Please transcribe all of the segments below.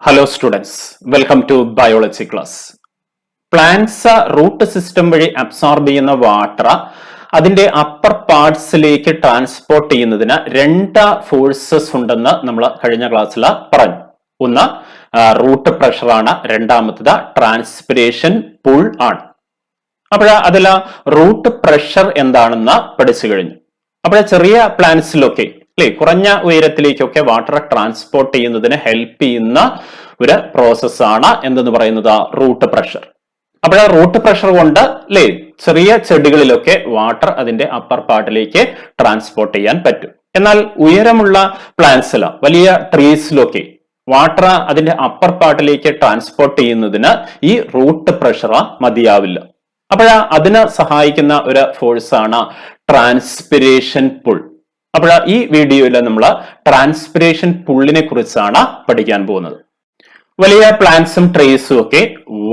Hello students, welcome to biology class. Plants root system വഴി absorb ചെയ്യുന്ന water അതിന്റെ upper പാർട്സിലേക്ക് ട്രാൻസ്പോർട്ട് ചെയ്യുന്നതിന് രണ്ട് ഫോഴ്സസ് ഉണ്ടെന്ന് നമ്മൾ കഴിഞ്ഞ ക്ലാസ്സിൽ പറഞ്ഞു. ഒന്ന് റൂട്ട് പ്രഷർ ആണ്, രണ്ടാമത്തത് ട്രാൻസ്പിരേഷൻ പുൾ ആണ്. അപ്പോൾ അതിൽ റൂട്ട് പ്രഷർ എന്താണെന്ന് പഠിച്ചു കഴിഞ്ഞു. അപ്പോൾ ചെറിയ പ്ലാന്റ്സിലൊക്കെ കുറഞ്ഞ ഉയരത്തിലേക്കൊക്കെ വാട്ടർ ട്രാൻസ്പോർട്ട് ചെയ്യുന്നതിന് ഹെൽപ്പ് ചെയ്യുന്ന ഒരു പ്രോസസ്സാണ് എന്തെന്ന് പറയുന്നത് റൂട്ട് പ്രഷർ. അപ്പോൾ റൂട്ട് പ്രഷർ കൊണ്ട് ചെറിയ ചെടികളിലൊക്കെ വാട്ടർ അതിന്റെ അപ്പർ പാർട്ടിലേക്ക് ട്രാൻസ്പോർട്ട് ചെയ്യാൻ പറ്റും. എന്നാൽ ഉയരമുള്ള പ്ലാന്റ്സിലോ വലിയ ട്രീസിലൊക്കെ വാട്ടർ അതിന്റെ അപ്പർ പാർട്ടിലേക്ക് ട്രാൻസ്പോർട്ട് ചെയ്യുന്നതിന് ഈ റൂട്ട് പ്രഷർ മതിയാവില്ല. അപ്പോൾ അതിന് സഹായിക്കുന്ന ഒരു ഫോഴ്സാണ് ട്രാൻസ്പിരേഷൻ പുൾ. അപ്പോൾ ഈ വീഡിയോയിൽ നമ്മൾ ട്രാൻസ്പിരേഷൻ പുള്ളിനെ കുറിച്ചാണ് പഠിക്കാൻ പോകുന്നത്. വലിയ പ്ലാന്റ്സും ട്രീസും ഒക്കെ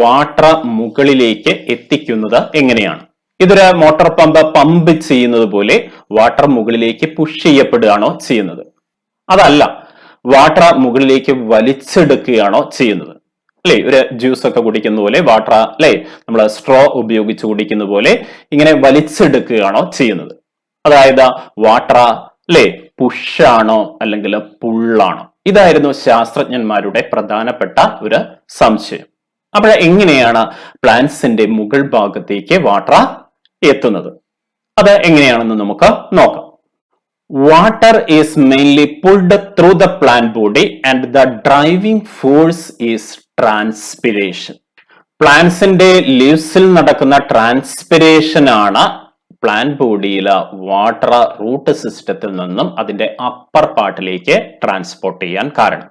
വാട്ടർ മുകളിലേക്ക് എത്തിക്കുന്നത് എങ്ങനെയാണ്? ഇതൊരു മോട്ടോർ പമ്പ് ചെയ്യുന്നത് പോലെ വാട്ടർ മുകളിലേക്ക് പുഷ് ചെയ്യപ്പെടുകയാണോ ചെയ്യുന്നത്? അതല്ല, വാട്ടർ മുകളിലേക്ക് വലിച്ചെടുക്കുകയാണോ ചെയ്യുന്നത്? ഒരു ജ്യൂസ് ഒക്കെ കുടിക്കുന്ന പോലെ വാട്ടർ നമ്മൾ സ്ട്രോ ഉപയോഗിച്ച് കുടിക്കുന്ന പോലെ ഇങ്ങനെ വലിച്ചെടുക്കുകയാണോ ചെയ്യുന്നത്? അതായത് വാട്ടർ പുഷാണോ അല്ലെങ്കിൽ പുള്ളാണോ? ഇതായിരുന്നു ശാസ്ത്രജ്ഞന്മാരുടെ പ്രധാനപ്പെട്ട ഒരു സംശയം. അപ്പോൾ എങ്ങനെയാണ് പ്ലാന്റ്സിന്റെ മുകൾ ഭാഗത്തേക്ക് വാട്ടർ എത്തുന്നത്? അത് എങ്ങനെയാണെന്ന് നമുക്ക് നോക്കാം. Water is mainly pulled through the plant body and the driving force is transpiration. പ്ലാന്റ്സിന്റെ ലീവ്സിൽ നടക്കുന്ന ട്രാൻസ്പിരേഷൻ ആണ് പ്ലാന്റ് ബോഡിയിൽ വാട്ടർ റൂട്ട് സിസ്റ്റത്തിൽ നിന്നും അതിന്റെ അപ്പർ പാർട്ടിലേക്ക് ട്രാൻസ്പോർട്ട് ചെയ്യാൻ കാരണം.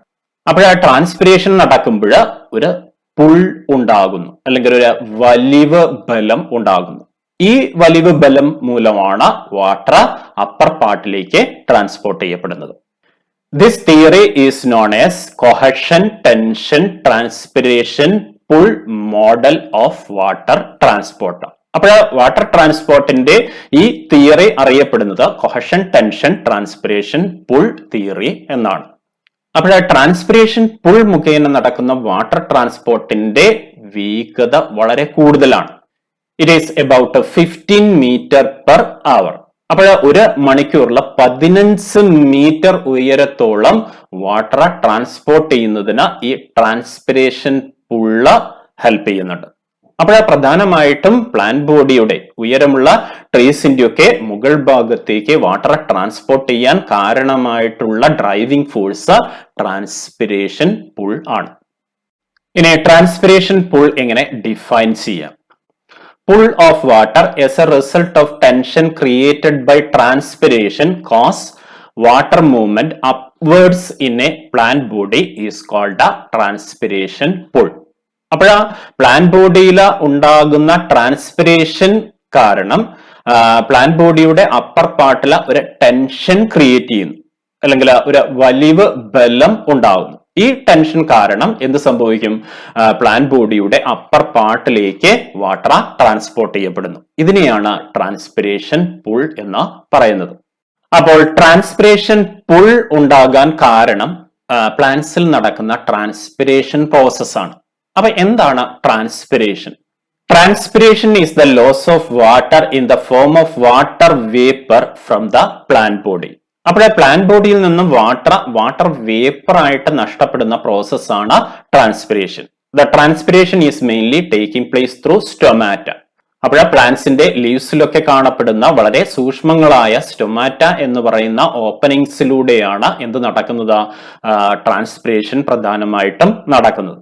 അപ്പോൾ ആ ട്രാൻസ്പിരേഷൻ നടക്കുമ്പോൾ ഒരു പുൾ ഉണ്ടാകുന്നു, അല്ലെങ്കിൽ ഒരു വലിവ് ബലം ഉണ്ടാകുന്നു. ഈ വലിവ് ബലം മൂലമാണ് വാട്ടർ അപ്പർ പാർട്ടിലേക്ക് ട്രാൻസ്പോർട്ട് ചെയ്യപ്പെടുന്നത്. This theory is known as cohesion tension transpiration pull model of water transport. അപ്പോൾ വാട്ടർ ട്രാൻസ്പോർട്ടിന്റെ ഈ തിയറി അറിയപ്പെടുന്നത് cohesion tension transpiration pull theory എന്നാണ്. അപ്പോൾ ട്രാൻസ്പിരേഷൻ പുൾ മുഖേന നടക്കുന്ന വാട്ടർ ട്രാൻസ്പോർട്ടിന്റെ വേഗത വളരെ കൂടുതലാണ്. It is about 15 metre per hour. അപ്പോൾ ഒരു മണിക്കൂറിൽ 15 മീറ്റർ ഉയരത്തോളം വാട്ടർ ട്രാൻസ്പോർട്ട് ചെയ്യുന്നതിന് ഈ ട്രാൻസ്പിരേഷൻ പുള്ള് ഹെൽപ്പ് ചെയ്യുന്നുണ്ട്. അപ്പോൾ പ്രധാനമായിട്ടും പ്ലാന്റ് ബോഡിയുടെ ഉയരമുള്ള ട്രീസിന്റെ ഒക്കെ മുകൾ ഭാഗത്തേക്ക് വാട്ടർ ട്രാൻസ്പോർട്ട് ചെയ്യാൻ കാരണമായിട്ടുള്ള ഡ്രൈവിംഗ് ഫോഴ്സ് ട്രാൻസ്പിരേഷൻ പുൾ ആണ്. ഇനി ട്രാൻസ്പിരേഷൻ പുൾ എങ്ങനെ ഡിഫൈൻ ചെയ്യാം? Pull of water as a result of tension created by transpiration cause water movement upwards in a plant body is called a transpiration pull. അപ്പോൾ plant ബോഡിയിൽ ഉണ്ടാകുന്ന transpiration കാരണം plant ബോഡിയുടെ upper പാർട്ടിൽ ഒരു tension create ചെയ്യുന്നു, അല്ലെങ്കിൽ ഒരു വലിവ് ബലം ഉണ്ടാകുന്നു. ഈ ടെൻഷൻ കാരണം എന്ത് സംഭവിക്കും? പ്ലാന്റ് ബോഡിയുടെ അപ്പർ പാർട്ടിലേക്ക് വാട്ടർ ട്രാൻസ്പോർട്ട് ചെയ്യപ്പെടുന്നു. ഇതിനെയാണ് ട്രാൻസ്പിരേഷൻ പുൾ എന്ന് പറയുന്നത്. അപ്പോൾ ട്രാൻസ്പിരേഷൻ പുൾ ഉണ്ടാകാൻ കാരണം പ്ലാന്റ്സിൽ നടക്കുന്ന ട്രാൻസ്പിരേഷൻ പ്രോസസ് ആണ്. അപ്പൊ എന്താണ് transpiration? Transpiration is the loss of water in the form of water vapour from the plant body. അപ്പോൾ പ്ലാന്റ് ബോഡിയിൽ നിന്നും വാട്ടർ വേപ്പർ ആയിട്ട് നഷ്ടപ്പെടുന്ന പ്രോസസ് ആണ് transpiration. The transpiration is mainly taking place through stomata. അപ്പോൾ പ്ലാന്റ്സിന്റെ ലീവ്സിലൊക്കെ കാണപ്പെടുന്ന വളരെ സൂക്ഷ്മങ്ങളായ സ്റ്റൊമാറ്റ എന്ന് പറയുന്ന ഓപ്പണിങ്സിലൂടെയാണ് എന്ത് നടക്കുന്നത്? ട്രാൻസ്പിരേഷൻ പ്രധാനമായിട്ടും നടക്കുന്നത്.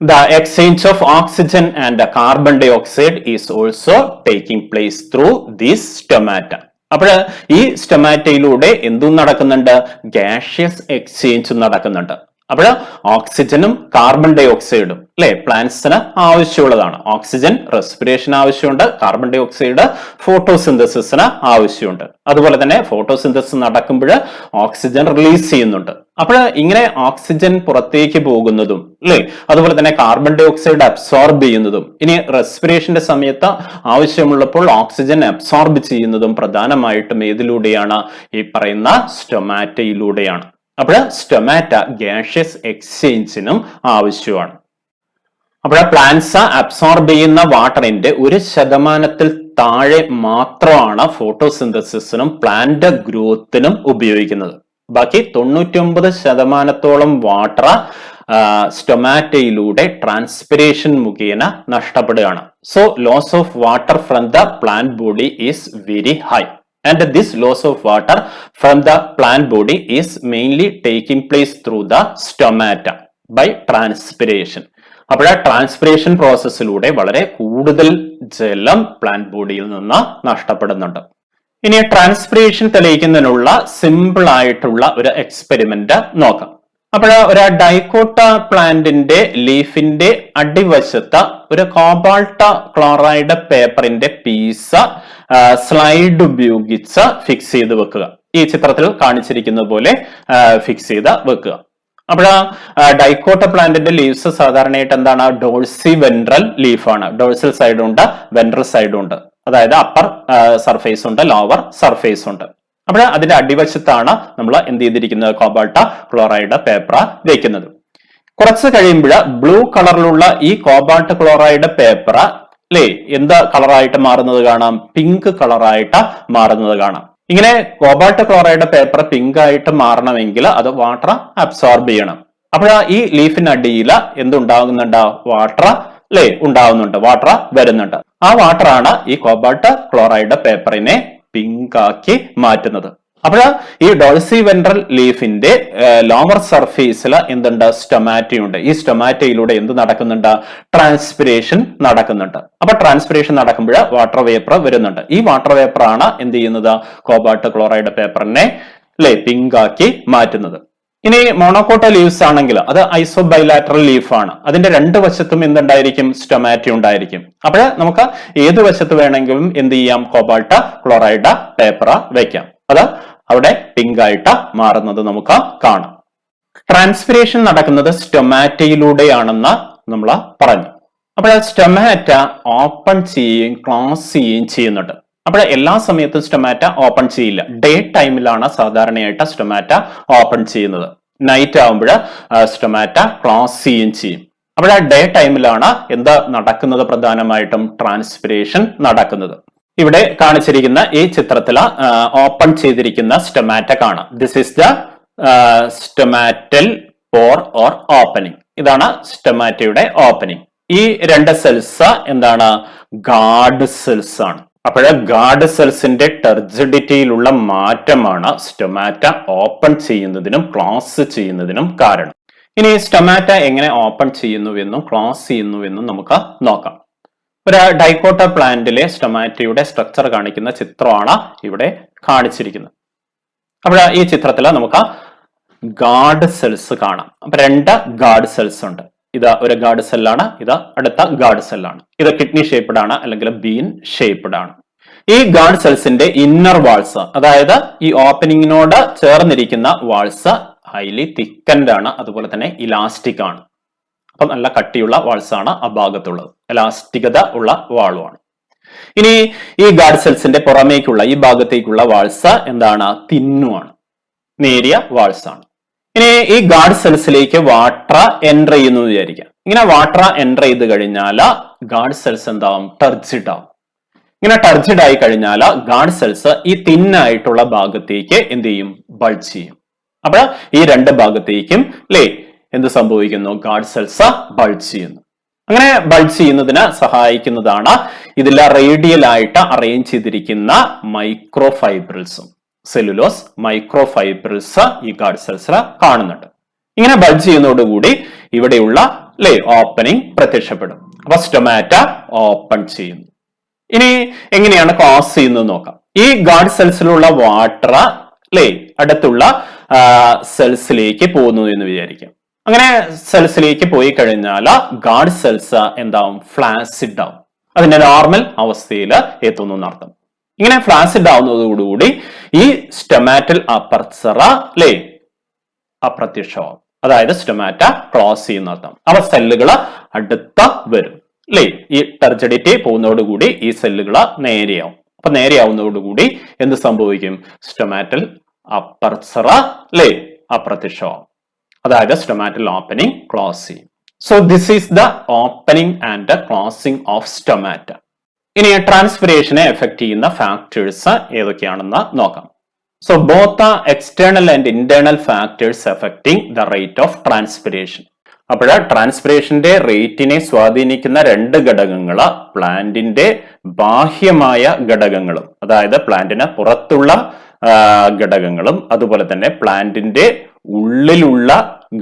The exchange of oxygen and carbon dioxide is also taking place through these stomata. അപ്പോൾ ഈ സ്റ്റൊമാറ്റയിലൂടെ എന്തും നടക്കുന്നുണ്ട്? ഗ്യാഷ്യസ് എക്സ്ചേഞ്ച് നടക്കുന്നുണ്ട്. അപ്പോൾ ഓക്സിജനും കാർബൺ ഡൈ ഓക്സൈഡും പ്ലാന്റ്സിന് ആവശ്യമുള്ളതാണ്. ഓക്സിജൻ റെസ്പിറേഷൻ ആവശ്യമുണ്ട്, കാർബൺ ഡൈ ഓക്സൈഡ് ഫോട്ടോസിന്തസിസിന് ആവശ്യമുണ്ട്. അതുപോലെ തന്നെ ഫോട്ടോസിന്തസിസ് നടക്കുമ്പോൾ ഓക്സിജൻ റിലീസ് ചെയ്യുന്നുണ്ട്. അപ്പോൾ ഇങ്ങനെ ഓക്സിജൻ പുറത്തേക്ക് പോകുന്നതും അതുപോലെ തന്നെ കാർബൺ ഡൈ ഓക്സൈഡ് അബ്സോർബ് ചെയ്യുന്നതും ഇനി റെസ്പിറേഷന്റെ സമയത്ത് ആവശ്യമുള്ളപ്പോൾ ഓക്സിജൻ അബ്സോർബ് ചെയ്യുന്നതും പ്രധാനമായിട്ടും ഏതിലൂടെയാണ്? ഈ പറയുന്ന സ്റ്റൊമാറ്റയിലൂടെയാണ്. അപ്പോൾ സ്റ്റൊമാറ്റ ഗ്യാഷ്യസ് എക്സ്ചേഞ്ചിനും ആവശ്യമാണ്. അപ്പോൾ പ്ലാന്റ്സ് അബ്സോർബ് ചെയ്യുന്ന വാട്ടറിന്റെ 1% താഴെ മാത്രമാണ് ഫോട്ടോസിന്തസിസിനും പ്ലാന്റ് ഗ്രോത്തിനും ഉപയോഗിക്കുന്നത്. ബാക്കി 99% വാട്ടർ സ്റ്റൊമാറ്റയിലൂടെ ട്രാൻസ്പിരേഷൻ മുഖേന നഷ്ടപ്പെടുകയാണ്. So loss of water from the plant body is very high. And this loss of water from the plant body is mainly taking place through the stomata by transpiration. അപ്പോൾ transpiration പ്രോസസ്സിലൂടെ വളരെ കൂടുതൽ ജലം plant ബോഡിയിൽ നിന്ന് നഷ്ടപ്പെടുന്നുണ്ട്. ഇനി transpiration തെളിയിക്കുന്നതിനുള്ള simple ആയിട്ടുള്ള ഒരു experiment നോക്കാം. അപ്പോൾ ഒരു ഡൈക്കോട്ട പ്ലാന്റിന്റെ ലീഫിന്റെ അടിവശത്ത് ഒരു കോബാൾട്ട ക്ലോറൈഡ് പേപ്പറിന്റെ പീസ് സ്ലൈഡ് ഉപയോഗിച്ച് ഫിക്സ് ചെയ്ത് വെക്കുക. ഈ ചിത്രത്തിൽ കാണിച്ചിരിക്കുന്നത് പോലെ ഫിക്സ് ചെയ്ത് വെക്കുക. അപ്പോൾ ഡൈക്കോട്ട പ്ലാന്റിന്റെ ലീവ്സ് സാധാരണയായിട്ട് എന്താണ്? Dorsey ventral ലീഫാണ്. ഡോഴ്സൽ സൈഡും ഉണ്ട്, വെൻട്രൽ സൈഡും ഉണ്ട്. അതായത് അപ്പർ സർഫേസ് ഉണ്ട്, ലോവർ സർഫേസ് ഉണ്ട്. അപ്പോൾ അതിന്റെ അടിവശത്താണ് നമ്മൾ എന്ത് ചെയ്തിരിക്കുന്നത്? കോബാൾട്ട ക്ലോറൈഡ് പേപ്പർ വെക്കുന്നത്. കുറച്ച് കഴിയുമ്പോൾ ബ്ലൂ കളറിലുള്ള ഈ കോബാൾട്ട് ക്ലോറൈഡ് പേപ്പർ അല്ലേ എന്ത് കളറായിട്ട് മാറുന്നത് കാണാം? പിങ്ക് കളറായിട്ട് മാറുന്നത് കാണാം. ഇങ്ങനെ കോബാൾട്ട് ക്ലോറൈഡ് പേപ്പർ പിങ്ക് ആയിട്ട് മാറണമെങ്കിൽ അത് വാട്ടർ അബ്സോർബ് ചെയ്യണം. അപ്പോൾ ഈ ലീഫിനടിയിൽ എന്തുണ്ടാകുന്നുണ്ട്? വാട്ടർ അല്ലേ ഉണ്ടാകുന്നുണ്ട്, വാട്ടർ വരുന്നുണ്ട്. ആ വാട്ടറാണ് ഈ കോബാൾട്ട് ക്ലോറൈഡ് പേപ്പറിനെ പിങ്ക് ആക്കി മാറ്റുന്നത്. അപ്പോൾ ഈ ഡോൾസി വെൻട്രൽ ലീഫിന്റെ ലോവർ സർഫേസിൽ എന്തുണ്ട്? സ്റ്റൊമാറ്റയുണ്ട്. ഈ സ്റ്റൊമാറ്റയിലൂടെ എന്ത് നടക്കുന്നുണ്ട്? ട്രാൻസ്പിരേഷൻ നടക്കുന്നുണ്ട്. അപ്പൊ ട്രാൻസ്പിരേഷൻ നടക്കുമ്പോൾ വാട്ടർ വേപ്പർ വരുന്നുണ്ട്. ഈ വാട്ടർ വേപ്പർ ആണ് എന്ത് ചെയ്യുന്നത്? കോബാൾട്ട് ക്ലോറൈഡ് പേപ്പറിനെ അല്ലെ പിങ്ക് ആക്കി മാറ്റുന്നത്. ഇനി മോണോകോട്ട ലീവ്സ് ആണെങ്കിൽ അത് ഐസോബൈലാറ്ററൽ ലീഫാണ്. അതിന്റെ രണ്ട് വശത്തും എന്തുണ്ടായിരിക്കും? സ്റ്റൊമാറ്റ ഉണ്ടായിരിക്കും. അപ്പോൾ നമുക്ക് ഏത് വശത്ത് വേണമെങ്കിലും എന്ത് ചെയ്യാം? കോബാൾട്ട് ക്ലോറൈഡ് പേപ്പർ വെക്കാം. അത് അവിടെ പിങ്ക് ആയിട്ട് മാറുന്നത് നമുക്ക് കാണാം. ട്രാൻസ്പിരേഷൻ നടക്കുന്നത് സ്റ്റൊമാറ്റയിലൂടെയാണെന്ന് നമ്മൾ പറഞ്ഞു. അപ്പോൾ സ്റ്റൊമാറ്റ ഓപ്പൺ ചെയ്യുകയും ക്ലോസ് ചെയ്യുകയും ചെയ്യുന്നുണ്ട്. അപ്പോൾ എല്ലാ സമയത്തും സ്റ്റൊമാറ്റ ഓപ്പൺ ചെയ്യില്ല. ഡേ ടൈമിലാണ് സാധാരണയായിട്ട് സ്റ്റൊമാറ്റ ഓപ്പൺ ചെയ്യുന്നത്. നൈറ്റ് ആകുമ്പോൾ സ്റ്റൊമാറ്റ ക്ലോസ് ചെയ്യുകയും ചെയ്യും. അപ്പോൾ ഡേ ടൈമിലാണ് എന്താ നടക്കുന്നത്? പ്രധാനമായിട്ടും ട്രാൻസ്പിരേഷൻ നടക്കുന്നത്. ഇവിടെ കാണിച്ചിരിക്കുന്ന ഈ ചിത്രത്തിൽ ഓപ്പൺ ചെയ്തിരിക്കുന്ന സ്റ്റൊമാറ്റ കാണാം. This is the stomatal pore or opening. ഇതാണ് സ്റ്റൊമാറ്റയുടെ ഓപ്പണിംഗ്. ഈ രണ്ട് സെൽസ് എന്താണ്? ഗാർഡ് സെൽസ് ആണ്. അപ്പോൾ ഗാർഡ് സെൽസിന്റെ ടെർജിഡിറ്റിയിലുള്ള മാറ്റമാണ് സ്റ്റൊമാറ്റ ഓപ്പൺ ചെയ്യുന്നതിനും ക്ലോസ് ചെയ്യുന്നതിനും കാരണം. ഇനി സ്റ്റൊമാറ്റ എങ്ങനെ ഓപ്പൺ ചെയ്യുന്നുവെന്നും ക്ലോസ് ചെയ്യുന്നുവെന്നും നമുക്ക് നോക്കാം. ഒരു ഡൈക്കോട്ട പ്ലാന്റിലെ സ്റ്റൊമാറ്റയുടെ സ്ട്രക്ചർ കാണിക്കുന്ന ചിത്രമാണ് ഇവിടെ കാണിച്ചിരിക്കുന്നത്. അപ്പോൾ ഈ ചിത്രത്തിൽ നമുക്ക് ഗാർഡ് സെൽസ് കാണാം. അപ്പൊ രണ്ട് ഗാർഡ് സെൽസ് ഉണ്ട്. ഇത് ഒരു ഗാർഡ് സെല്ലാണ്, ഇത് അടുത്ത ഗാർഡ് സെല്ലാണ്. ഇത് കിഡ്നി ഷേപ്ഡ് ആണ് അല്ലെങ്കിൽ ബീൻ ഷേപ്ഡ് ആണ്. ഈ ഗാർഡ് സെൽസിന്റെ ഇന്നർ വാൾസ്, അതായത് ഈ ഓപ്പണിങ്ങിനോട് ചേർന്നിരിക്കുന്ന വാൾസ് ഹൈലി തിക്കൻഡ് ആണ്, അതുപോലെ തന്നെ ഇലാസ്റ്റിക് ആണ്. അപ്പം നല്ല കട്ടിയുള്ള വാൾസ് ആണ് ആ ഭാഗത്തുള്ളത്, എലാസ്റ്റികത ഉള്ള വാളുമാണ്. ഇനി ഈ ഗാർഡ് സെൽസിന്റെ പുറമേക്കുള്ള ഈ ഭാഗത്തേക്കുള്ള വാൾസ് എന്താണ്? തിന്നുമാണ്, നേരിയ വാൾസ് ആണ്. ഇനി ഈ ഗാർഡ് സെൽസിലേക്ക് വാട്ടർ എൻറ്റർ ചെയ്യുന്നു വിചാരിക്കാം. ഇങ്ങനെ വാട്ടർ എൻറ്റർ ചെയ്ത് കഴിഞ്ഞാൽ ഗാർഡ് സെൽസ് എന്താവും? ടർജിഡ് ആവും. ഇങ്ങനെ ടർജിഡ് ആയി കഴിഞ്ഞാൽ ഗാർഡ് സെൽസ് ഈ തിന്നായിട്ടുള്ള ഭാഗത്തേക്ക് എന്ത് ചെയ്യും? ബൾജ് ചെയ്യും. അപ്പൊ ഈ രണ്ട് ഭാഗത്തേക്കും അല്ലേ എന്ത് സംഭവിക്കുന്നു? ഗാർഡ് സെൽസ് ബൾജ് ചെയ്യുന്നു. അങ്ങനെ ബൾജ് ചെയ്യുന്നതിന് സഹായിക്കുന്നതാണ് ഇതിൽ റേഡിയൽ ആയിട്ട് അറേഞ്ച് ചെയ്തിരിക്കുന്ന മൈക്രോ ഫൈബ്രിൽസും. സെല്ലുലോസ് മൈക്രോ ഫൈബ്രിൽസ് ഈ ഗാർഡ് സെൽസിൽ കാണുന്നുണ്ട്. ഇങ്ങനെ ബൾജ് ചെയ്യുന്നതോടുകൂടി ഇവിടെയുള്ള അല്ലേ ഓപ്പണിംഗ് പ്രത്യക്ഷപ്പെടും. അപ്പൊ സ്റ്റൊമാറ്റ ഓപ്പൺ ചെയ്യുന്നു. ഇനി എങ്ങനെയാണ് ക്ലോസ് ചെയ്യുന്നത് നോക്കാം. ഈ ഗാർഡ് സെൽസിലുള്ള വാട്ടർ അല്ലേ അടുത്തുള്ള സെൽസിലേക്ക് പോകുന്നു എന്ന് വിചാരിക്കാം. അങ്ങനെ സെൽസിലേക്ക് പോയി കഴിഞ്ഞാൽ ഗാർഡ് സെൽസ് എന്താവും? ഫ്ലാസിഡ് ആവും. അതിന്റെ നോർമൽ അവസ്ഥയിൽ എത്തുന്നു എന്നർത്ഥം. ഇങ്ങനെ ഫ്ലാസിഡ് ആവുന്നതോടുകൂടി ഈ സ്റ്റൊമാറ്റൽ അപ്പർച്ചറ അല്ലേ അപ്രത്യക്ഷമാവും. അതായത് സ്റ്റൊമാറ്റ ക്ലോസ് ചെയ്യുന്ന അർത്ഥം. അവ സെല്ലുകൾ അടുത്ത വരും അല്ലേ. ഈ ടർജിഡിറ്റി പോകുന്നതോടുകൂടി ഈ സെല്ലുകൾ നേരെയാവും. അപ്പൊ നേരെയാവുന്നതോടുകൂടി എന്ത് സംഭവിക്കും? സ്റ്റൊമാറ്റൽ അപ്പർച്ചറ അല്ലേ അപ്രത്യക്ഷമാവും. അതായത് സ്റ്റൊമാറ്റൽ ഓപ്പനിങ് ക്ലോസ് ചെയ്യും. So this is the opening and closing of stomata. ഇനി ട്രാൻസ്പിരേഷനെ എഫക്ട് ചെയ്യുന്ന ഫാക്ടേഴ്സ് ഏതൊക്കെയാണെന്ന് നോക്കാം. So both the external and internal factors affecting the rate of transpiration. അപ്പോൾ ട്രാൻസ്പിരേഷന്റെ റേറ്റിനെ സ്വാധീനിക്കുന്ന രണ്ട് ഘടകങ്ങൾ പ്ലാന്റിന്റെ ബാഹ്യമായ ഘടകങ്ങളും, അതായത് പ്ലാന്റിന് പുറത്തുള്ള ഘടകങ്ങളും അതുപോലെ തന്നെ പ്ലാന്റിന്റെ ഉള്ളിലുള്ള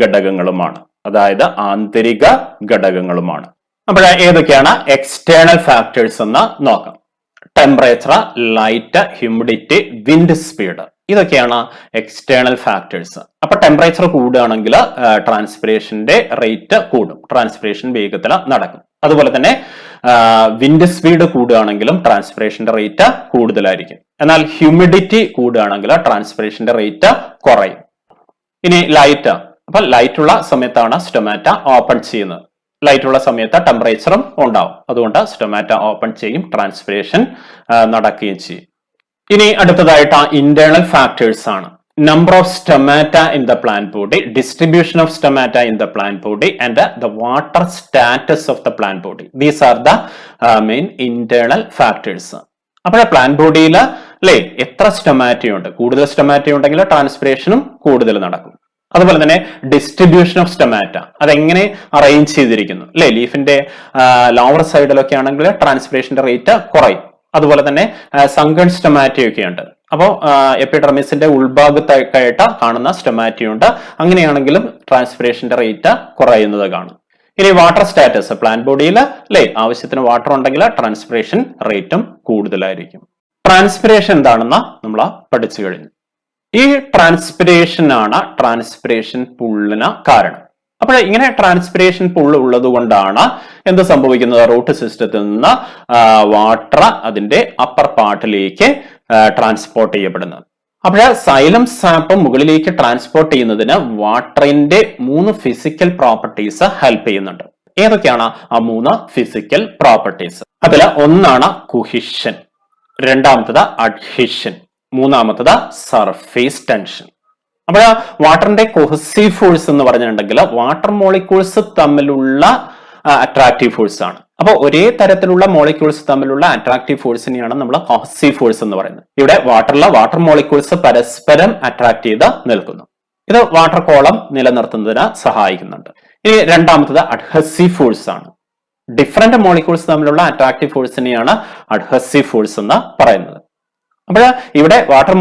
ഘടകങ്ങളുമാണ്, അതായത് ആന്തരിക ഘടകങ്ങളുമാണ്. അപ്പോൾ ഏതൊക്കെയാണ് എക്സ്റ്റേണൽ ഫാക്ടേഴ്സ് എന്ന് നോക്കാം. Temperature, light, humidity, wind speed, ഇതൊക്കെയാണ് എക്സ്റ്റേണൽ ഫാക്ടേഴ്സ്. അപ്പൊ ടെമ്പറേച്ചർ കൂടുകയാണെങ്കിൽ ട്രാൻസ്പിരേഷന്റെ റേറ്റ് കൂടും, ട്രാൻസ്പിരേഷൻ വേഗത്തിൽ നടക്കും. അതുപോലെ തന്നെ വിൻഡ് സ്പീഡ് കൂടുകയാണെങ്കിലും ട്രാൻസ്പിരേഷന്റെ റേറ്റ് കൂടുതലായിരിക്കും. എന്നാൽ ഹ്യൂമിഡിറ്റി കൂടുകയാണെങ്കിൽ ട്രാൻസ്പിരേഷന്റെ റേറ്റ് കുറയും. ഇനി ലൈറ്റ്, അപ്പൊ ലൈറ്റ് ഉള്ള സമയത്താണ് സ്റ്റൊമാറ്റ ഓപ്പൺ ചെയ്യുന്നത്. ലൈറ്റ് ഉള്ള സമയത്ത് ടെമ്പറേച്ചറും ഉണ്ടാവും, അതുകൊണ്ട് സ്റ്റൊമാറ്റ ഓപ്പൺ ചെയ്യും, ട്രാൻസ്പിരേഷൻ നടക്കുകയും ചെയ്യും. ഇനി അടുത്തതായിട്ട് ഇന്റേണൽ ഫാക്ടേഴ്സ് ആണ്. Number of stomata in the plant body, distribution of stomata in the plant body and the water status of the plant body. These are the main internal factors. അപ്പോഴേ plant ബോഡിയിൽ അല്ലേ എത്ര സ്റ്റൊമാറ്റയുണ്ട്, കൂടുതൽ സ്റ്റൊമാറ്റയുണ്ടെങ്കിൽ ട്രാൻസ്പിരേഷനും കൂടുതൽ നടക്കും. അതുപോലെ തന്നെ ഡിസ്ട്രിബ്യൂഷൻ ഓഫ് സ്റ്റൊമാറ്റ, അതെങ്ങനെ അറേഞ്ച് ചെയ്തിരിക്കുന്നു അല്ലെ, ലീഫിന്റെ ലോവർ സൈഡിലൊക്കെ ആണെങ്കിൽ ട്രാൻസ്പിരേഷന്റെ റേറ്റ് കുറയും. അതുപോലെ തന്നെ സങ്കൺ സ്റ്റൊമാറ്റയൊക്കെ ഉണ്ട്. അപ്പോൾ എപ്പിഡെർമിസിന്റെ ഉൾഭാഗത്തായിട്ട് കാണുന്ന സ്റ്റൊമാറ്റയുണ്ട്. അങ്ങനെയാണെങ്കിലും ട്രാൻസ്പിരേഷന്റെ റേറ്റ് കുറയുന്നത് കാണും. ഇനി വാട്ടർ സ്റ്റാറ്റസ്, പ്ലാന്റ് ബോഡിയിൽ അല്ലെ ആവശ്യത്തിന് വാട്ടർ ഉണ്ടെങ്കിൽ ട്രാൻസ്പിരേഷൻ റേറ്റും കൂടുതലായിരിക്കും. ട്രാൻസ്പിരേഷൻ എന്താണെന്ന് നമ്മൾ പഠിച്ചു കഴിഞ്ഞു. ഈ ട്രാൻസ്പിരേഷൻ ആണ് ട്രാൻസ്പിരേഷൻ പുള്ളിന് കാരണം. അപ്പോൾ ഇങ്ങനെ ട്രാൻസ്പിരേഷൻ പുള്ള് ഉള്ളത് കൊണ്ടാണ് എന്ത് സംഭവിക്കുന്നത്, റൂട്ട് സിസ്റ്റത്തിൽ നിന്ന് വാട്ടർ അതിന്റെ അപ്പർ പാർട്ടിലേക്ക് ട്രാൻസ്പോർട്ട് ചെയ്യപ്പെടുന്നത്. അപ്പോൾ സൈലം സാപ്പ് മുകളിലേക്ക് ട്രാൻസ്പോർട്ട് ചെയ്യുന്നതിന് വാട്ടറിന്റെ 3 ഫിസിക്കൽ പ്രോപ്പർട്ടീസ് ഹെൽപ്പ് ചെയ്യുന്നുണ്ട്. ഏതൊക്കെയാണ് ആ 3 ഫിസിക്കൽ പ്രോപ്പർട്ടീസ്? അതിൽ ഒന്നാണ് കുഹിഷൻ, രണ്ടാമത്തത് അഡ്ഹിഷൻ, മൂന്നാമത്തത് സർഫേസ് ടെൻഷൻ. അപ്പോൾ വാട്ടറിന്റെ കൊഹസീവ് ഫോഴ്സ് എന്ന് പറഞ്ഞിട്ടുണ്ടെങ്കിൽ വാട്ടർ മോളിക്യൂൾസ് തമ്മിലുള്ള അട്രാക്റ്റീവ് ഫോഴ്സ് ആണ്. അപ്പോൾ ഒരേ തരത്തിലുള്ള മോളിക്യൂൾസ് തമ്മിലുള്ള അട്രാക്റ്റീവ് ഫോഴ്സിനെയാണ് നമ്മൾ കൊഹസീവ് ഫോഴ്സ് എന്ന് പറയുന്നത്. ഇവിടെ വാട്ടറിലെ വാട്ടർ മോളിക്യൂൾസ് പരസ്പരം അട്രാക്ട് ചെയ്ത് നിൽക്കുന്നു. ഇത് വാട്ടർ കോളം നിലനിർത്തുന്നതിന് സഹായിക്കുന്നുണ്ട്. ഇനി രണ്ടാമത്തത് അഡ്ഹസീവ് ഫോഴ്സ് ആണ്. ഡിഫറെന്റ് മോളിക്യൂൾസ് തമ്മിലുള്ള അട്രാക്റ്റീവ് ഫോഴ്സിനെയാണ് അഡ്ഹസീവ് ഫോഴ്സ് എന്ന് പറയുന്നത്. അപ്പോൾ ഇവിടെ വാട്ടർ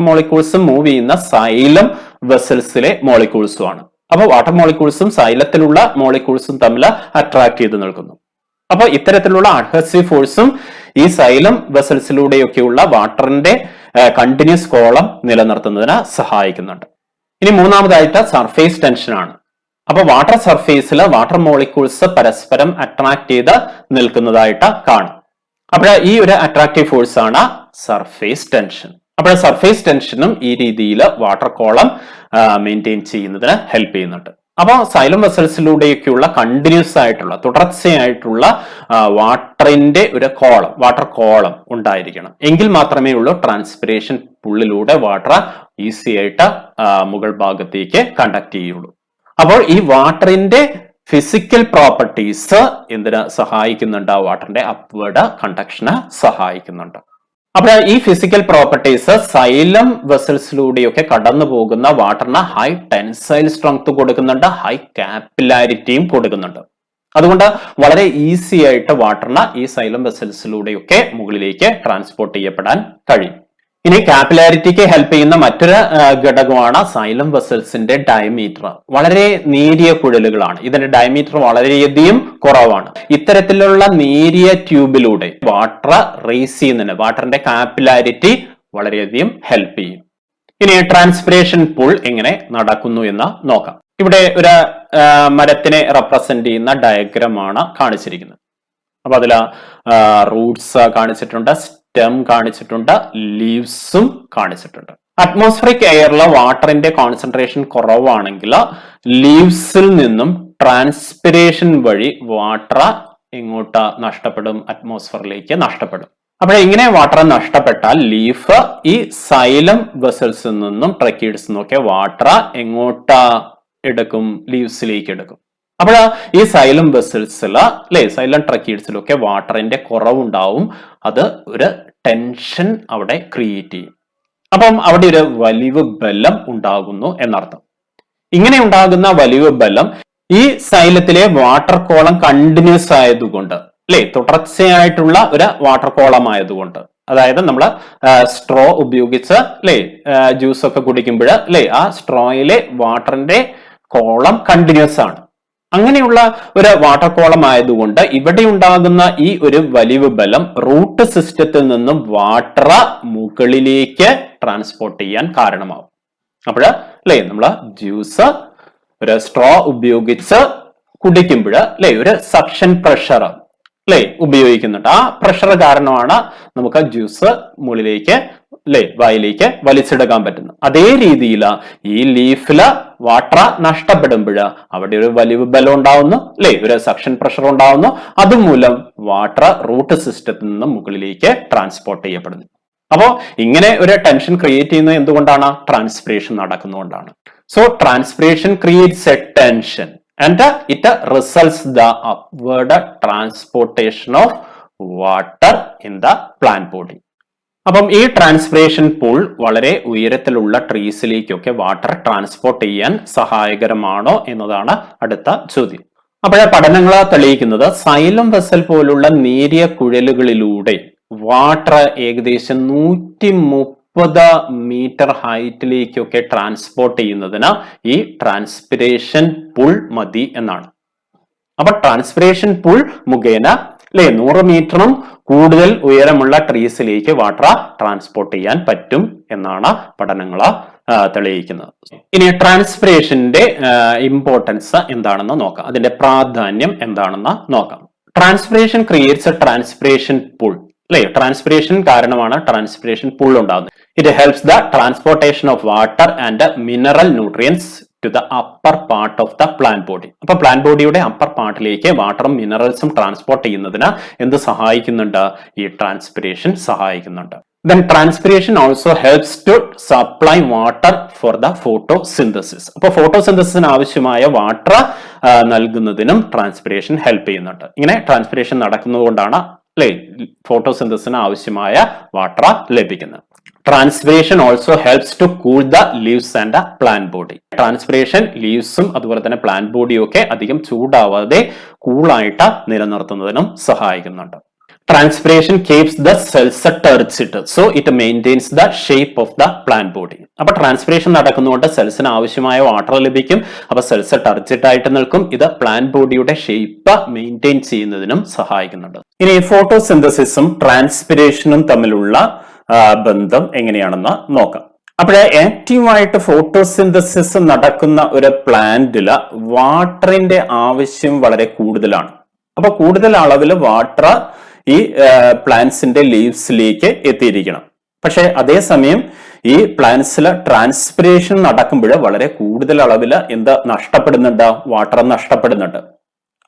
മോളിക്യൂൾസും മൂവ് ചെയ്യുന്ന സൈലം വെസൽസിലെ മോളിക്യൂൾസും ആണ്. അപ്പോൾ വാട്ടർ മോളിക്യൂൾസും സൈലത്തിലുള്ള മോളിക്യൂൾസും തമ്മിൽ അട്രാക്ട് ചെയ്ത് നിൽക്കുന്നു. അപ്പോൾ ഇത്തരത്തിലുള്ള അഡ്ഹസീവ് ഫോഴ്സും ഈ സൈലം വെസൽസിലൂടെയൊക്കെയുള്ള വാട്ടറിന്റെ കണ്ടിന്യൂസ് കോളം നിലനിർത്തുന്നതിന് സഹായിക്കുന്നുണ്ട്. ഇനി മൂന്നാമതായിട്ട് സർഫേസ് ടെൻഷൻ ആണ്. അപ്പൊ വാട്ടർ സർഫേസിൽ വാട്ടർ മോളിക്യൂൾസ് പരസ്പരം അട്രാക്ട് ചെയ്ത് നിൽക്കുന്നതായിട്ട് കാണും. അപ്പോൾ ഈ ഒരു അട്രാക്റ്റീവ് ഫോഴ്സ് ആണ് സർഫേസ് ടെൻഷൻ. അപ്പോൾ സർഫേസ് ടെൻഷനും ഈ രീതിയിൽ വാട്ടർ കോളം മെയിൻറ്റെയിൻ ചെയ്യുന്നതിന് ഹെൽപ്പ് ചെയ്യുന്നുണ്ട്. അപ്പോൾ സൈലം വെസൽസിലൂടെയൊക്കെയുള്ള കണ്ടിന്യൂസ് ആയിട്ടുള്ള തുടർച്ചയായിട്ടുള്ള വാട്ടറിന്റെ ഒരു വാട്ടർ കോളം ഉണ്ടായിരിക്കണം. എങ്കിൽ മാത്രമേ ഉള്ളൂ ട്രാൻസ്പിരേഷൻ പുള്ളിലൂടെ വാട്ടർ ഈസി ആയിട്ട് മുകൾ ഭാഗത്തേക്ക് കണ്ടക്ട് ചെയ്യുള്ളൂ. അപ്പോൾ ഈ വാട്ടറിന്റെ ഫിസിക്കൽ പ്രോപ്പർട്ടീസ് എന്തിന് സഹായിക്കുന്നുണ്ട്? വാട്ടറിന്റെ അപ്വേർഡ് കണ്ടക്ഷന് സഹായിക്കുന്നുണ്ട്. അപ്പോൾ ഈ ഫിസിക്കൽ പ്രോപ്പർട്ടീസ് സൈലം വെസൽസിലൂടെയൊക്കെ കടന്നു പോകുന്ന വാട്ടറിന് ഹൈ ടെൻസൈൽ സ്ട്രെങ്ത് കൊടുക്കുന്നുണ്ട്, ഹൈ കാപ്പിലാരിറ്റിയും കൊടുക്കുന്നുണ്ട്. അതുകൊണ്ട് വളരെ ഈസി ആയിട്ട് വാട്ടറിന് ഈ സൈലം വെസൽസിലൂടെയൊക്കെ മുകളിലേക്ക് ട്രാൻസ്പോർട്ട് ചെയ്യപ്പെടാൻ കഴിയും. ഇനി കാപ്പിലാരിറ്റിക്ക് ഹെൽപ്പ് ചെയ്യുന്ന മറ്റൊരു ഘടകമാണ് സൈലം വെസൽസിന്റെ ഡയമീറ്റർ. വളരെ നേരിയ കുഴലുകളാണ്, ഇതിന്റെ ഡയമീറ്റർ വളരെയധികം കുറവാണ്. ഇത്തരത്തിലുള്ള നേരിയ ട്യൂബിലൂടെ വാട്ടർ റേസ് ചെയ്യുന്നതിന് വാട്ടറിന്റെ കാപ്പിലാരിറ്റി വളരെയധികം ഹെൽപ്പ് ചെയ്യും. ഇനി ട്രാൻസ്പിരേഷൻ പൂൾ എങ്ങനെ നടക്കുന്നു എന്ന് നോക്കാം. ഇവിടെ ഒരു മരത്തിനെ റെപ്രസെന്റ് ചെയ്യുന്ന ഡയഗ്രാം ആണ് കാണിച്ചിരിക്കുന്നത്. അപ്പൊ അതിൽ റൂട്ട്സ് കാണിച്ചിട്ടുണ്ട്, സ്റ്റെം കാണിച്ചിട്ടുണ്ട്, ലീവ്സും കാണിച്ചിട്ടുണ്ട്. അറ്റ്മോസ്ഫിയറിക് എയറിൽ വാട്ടറിന്റെ കോൺസെൻട്രേഷൻ കുറവാണെങ്കിൽ ലീവ്സിൽ നിന്നും ട്രാൻസ്പിരേഷൻ വഴി വാട്ടർ എങ്ങോട്ട് നഷ്ടപ്പെടും? അറ്റ്മോസ്ഫിയറിലേക്ക് നഷ്ടപ്പെടും. അപ്പോൾ ഇങ്ങനെ വാട്ടർ നഷ്ടപ്പെട്ടാൽ ലീഫ് ഈ സൈലം വെസൽസിൽ നിന്നും ട്രക്കീഡ്സിൽ നിന്നൊക്കെ വാട്ടർ എങ്ങോട്ടാ എടുക്കും? ലീവ്സിലേക്ക് എടുക്കും. അപ്പോൾ ഈ സൈലം വെസൽസിൽ അല്ലെ സൈലം ട്രക്കീഡ്സിലൊക്കെ വാട്ടറിന്റെ കുറവുണ്ടാവും. അത് ഒരു ടെൻഷൻ അവിടെ ക്രിയേറ്റ് ചെയ്യും. അപ്പം അവിടെ ഒരു വലിവ് ബലം ഉണ്ടാകുന്നു എന്നർത്ഥം. ഇങ്ങനെ ഉണ്ടാകുന്ന വലിവ് ബലം ഈ സൈലത്തിലെ വാട്ടർ കോളം കണ്ടിന്യൂസ് ആയതുകൊണ്ട് അല്ലെ തുടർച്ചയായിട്ടുള്ള ഒരു വാട്ടർ കോളം ആയതുകൊണ്ട്, അതായത് നമ്മൾ സ്ട്രോ ഉപയോഗിച്ച് അല്ലെ ജ്യൂസ് ഒക്കെ കുടിക്കുമ്പോൾ അല്ലെ ആ സ്ട്രോയിലെ വാട്ടറിന്റെ കോളം കണ്ടിന്യൂസ് ആണ്. അങ്ങനെയുള്ള ഒരു വാട്ടർ കോളം ആയതുകൊണ്ട് ഇവിടെ ഉണ്ടാകുന്ന ഈ ഒരു വലിവ് ബലം റൂട്ട് സിസ്റ്റത്തിൽ നിന്നും വാട്ടർ മുകളിലേക്ക് ട്രാൻസ്പോർട്ട് ചെയ്യാൻ കാരണമാവും. അപ്പോൾ അല്ലെ നമ്മള് ജ്യൂസ് ഒരു സ്ട്രോ ഉപയോഗിച്ച് കുടിക്കുമ്പോൾ അല്ലെ ഒരു സക്ഷൻ പ്രഷർ അല്ലെ ഉപയോഗിക്കുന്നുണ്ട്. ആ പ്രഷർ കാരണമാണ് നമുക്ക് ജ്യൂസ് മുകളിലേക്ക് അല്ലെ വായിലേക്ക് വലിച്ചെടുക്കാൻ പറ്റുന്നത്. അതേ രീതിയിൽ ഈ ലീഫില് വാട്ടർ നഷ്ടപ്പെടുമ്പോൾ അവിടെ ഒരു വലിവ് ബലം ഉണ്ടാവുന്നു അല്ലെ ഒരു സക്ഷൻ പ്രഷർ ഉണ്ടാവുന്നു. അതുമൂലം വാട്ടർ റൂട്ട് സിസ്റ്റത്തിൽ നിന്ന് മുകളിലേക്ക് ട്രാൻസ്പോർട്ട് ചെയ്യപ്പെടുന്നു. അപ്പോ ഇങ്ങനെ ഒരു ടെൻഷൻ ക്രിയേറ്റ് ചെയ്യുന്നത് എന്തുകൊണ്ടാണ്? ട്രാൻസ്പിറേഷൻ നടക്കുന്നതുകൊണ്ടാണ്. So transpiration creates a tension and it results the upward transportation of water in the plant body. അപ്പം ഈ ട്രാൻസ്പിറേഷൻ പൂൾ വളരെ ഉയരത്തിലുള്ള ട്രീസിലേക്കൊക്കെ വാട്ടർ ട്രാൻസ്പോർട്ട് ചെയ്യാൻ സഹായകരമാണോ എന്നതാണ് അടുത്ത ചോദ്യം. അപ്പോഴേ പഠനങ്ങൾ തെളിയിക്കുന്നത് സൈലം വെസൽ പോലുള്ള നേരിയ കുഴലുകളിലൂടെ വാട്ടർ ഏകദേശം 130 മീറ്റർ ഹൈറ്റിലേക്കൊക്കെ ട്രാൻസ്പോർട്ട് ചെയ്യുന്നതിന് ഈ ട്രാൻസ്പിറേഷൻ പൂൾ മതി എന്നാണ്. അപ്പൊ ട്രാൻസ്പിറേഷൻ പൂൾ മുഖേന അല്ലെ 100 മീറ്ററും കൂടുതൽ ഉയരമുള്ള ട്രീസിലേക്ക് വാട്ടർ ട്രാൻസ്പോർട്ട് ചെയ്യാൻ പറ്റും എന്നാണ് പഠനങ്ങൾ തെളിയിക്കുന്നത്. ഇനി ട്രാൻസ്പിറേഷന്റെ ഇമ്പോർട്ടൻസ് എന്താണെന്ന് നോക്കാം, അതിന്റെ പ്രാധാന്യം എന്താണെന്ന് നോക്കാം. Transpiration creates a transpiration pool അല്ലെ ട്രാൻസ്പിറേഷൻ കാരണമാണ് ട്രാൻസ്പിറേഷൻ പൂൾ ഉണ്ടാകുന്നത്. It helps the transportation of water and mineral nutrients to the upper part of the plant body. അപ്പൊ പ്ലാന്റ് ബോഡിയുടെ അപ്പർ പാർട്ടിലേക്ക് വാട്ടറും മിനറൽസും ട്രാൻസ്പോർട്ട് ചെയ്യുന്നതിന് എന്ത് സഹായിക്കുന്നുണ്ട്? ഈ ട്രാൻസ്പിറേഷൻ സഹായിക്കുന്നുണ്ട്. Then transpiration also helps to supply water for the photosynthesis. അപ്പോൾ ഫോട്ടോസിന്തസിന് ആവശ്യമായ വാട്ടർ നൽകുന്നതിനും ട്രാൻസ്പിറേഷൻ ഹെൽപ്പ് ചെയ്യുന്നുണ്ട്. ഇങ്ങനെ ട്രാൻസ്പിറേഷൻ നടക്കുന്നതുകൊണ്ടാണ് അല്ലെ ഫോട്ടോസിന്തസിന് ആവശ്യമായ വാട്ടർ ലഭിക്കുന്നത്. Transpiration also helps to cool the leaves and the plant body. Transpiration ലീവ്സും അതുപോലെ തന്നെ പ്ലാന്റ് ബോഡിയും ഒക്കെ അധികം ചൂടാവാതെ കൂളായിട്ട് നിലനിർത്തുന്നതിനും സഹായിക്കുന്നുണ്ട്. Transpiration keeps the cells turgid, so it maintains the shape of the plant body. അപ്പൊ ട്രാൻസ്പിറേഷൻ നടക്കുന്നതുകൊണ്ട് സെൽസിന് ആവശ്യമായ വാട്ടർ ലഭിക്കും. അപ്പൊ സെൽസ് ടർജിഡ് ആയിട്ട് നിൽക്കും. ഇത് പ്ലാന്റ് ബോഡിയുടെ ഷേപ്പ് മെയിൻറ്റെയിൻ ചെയ്യുന്നതിനും സഹായിക്കുന്നുണ്ട്. ഇനി ഫോട്ടോസിന്തസിസും ട്രാൻസ്പിറേഷനും തമ്മിലുള്ള ബന്ധം എങ്ങനെയാണെന്ന് നോക്കാം. അപ്പോഴേ ആക്റ്റീവായിട്ട് ഫോട്ടോസിന്തസിസ് നടക്കുന്ന ഒരു പ്ലാന്റില് വാട്ടറിന്റെ ആവശ്യം വളരെ കൂടുതലാണ്. അപ്പൊ കൂടുതൽ അളവിൽ വാട്ടർ ഈ പ്ലാന്റ്സിന്റെ ലീവ്സിലേക്ക് എത്തിയിരിക്കണം. പക്ഷെ അതേസമയം ഈ പ്ലാന്റ്സിൽ ട്രാൻസ്പിറേഷൻ നടക്കുമ്പോൾ വളരെ കൂടുതൽ അളവിൽ എന്താ നഷ്ടപ്പെടുന്നുണ്ട്? വാട്ടർ നഷ്ടപ്പെടുന്നുണ്ട്.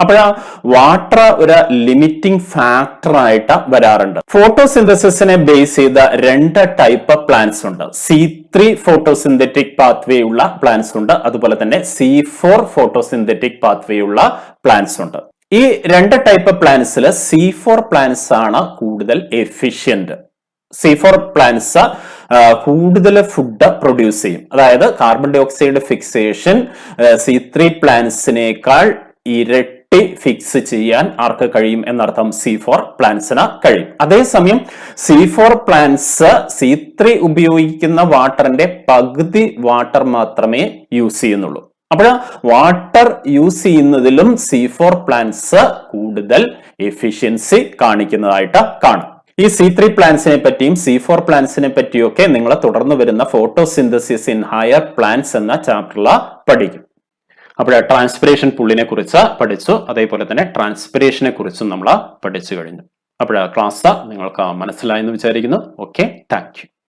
അപ്പോഴാ വാട്ടർ ഒരു ലിമിറ്റിംഗ് ഫാക്ടർ ആയിട്ട് വരാറുണ്ട്. ഫോട്ടോസിന്തസിസിനെ ബേസ് ചെയ്ത 2 ടൈപ്പ് പ്ലാന്റ്സ് ഉണ്ട്. C3 ഫോട്ടോസിന്തറ്റിക് പാത്വേ ഉള്ള പ്ലാന്റ്സ് ഉണ്ട്, അതുപോലെ തന്നെ C4 ഫോട്ടോസിന്തറ്റിക് പാത്വേ ഉള്ള പ്ലാന്റ്സ് ഉണ്ട്. ഈ 2 ടൈപ്പ് പ്ലാന്റ്സിൽ C4 പ്ലാന്റ്സ് ആണ് കൂടുതൽ എഫിഷ്യന്റ്. C4 പ്ലാന്റ്സ് കൂടുതൽ ഫുഡ് പ്രൊഡ്യൂസ് ചെയ്യും. അതായത് carbon dioxide fixation C3 പ്ലാന്റ്സിനേക്കാൾ ഇരട്ടി ഫിക്സ് ചെയ്യാൻ ആർക്ക് കഴിയും എന്നർത്ഥം? C4 പ്ലാന്റ്സിന് കഴിയും. അതേസമയം C4 പ്ലാന്റ്സ് C3 ഉപയോഗിക്കുന്ന വാട്ടറിന്റെ പകുതി വാട്ടർ മാത്രമേ യൂസ് ചെയ്യുന്നുള്ളൂ. അപ്പോൾ വാട്ടർ യൂസ് ചെയ്യുന്നതിലും C4 പ്ലാന്റ്സ് കൂടുതൽ എഫിഷ്യൻസി കാണിക്കുന്നതായിട്ട് കാണും. ഈ C3 പ്ലാന്റ്സിനെ പറ്റിയും C4 പ്ലാന്റ്സിനെ പറ്റിയൊക്കെ നിങ്ങൾ തുടർന്ന് വരുന്ന ഫോട്ടോസിന്തസിസ് ഇൻ ഹയർ പ്ലാന്റ്സ് എന്ന ചാപ്റ്ററിൽ പഠിക്കും. അപ്പോൾ ട്രാൻസ്പിറേഷൻ പുള്ളിനെ കുറിച്ച് പഠിച്ചു, അതേപോലെ തന്നെ ട്രാൻസ്പിറേഷനെ കുറിച്ചും നമ്മൾ പഠിച്ചു കഴിഞ്ഞു. അപ്പോൾ ക്ലാസ് നിങ്ങൾക്ക് മനസ്സിലായെന്ന് വിചാരിക്കുന്നു. Okay, thank you.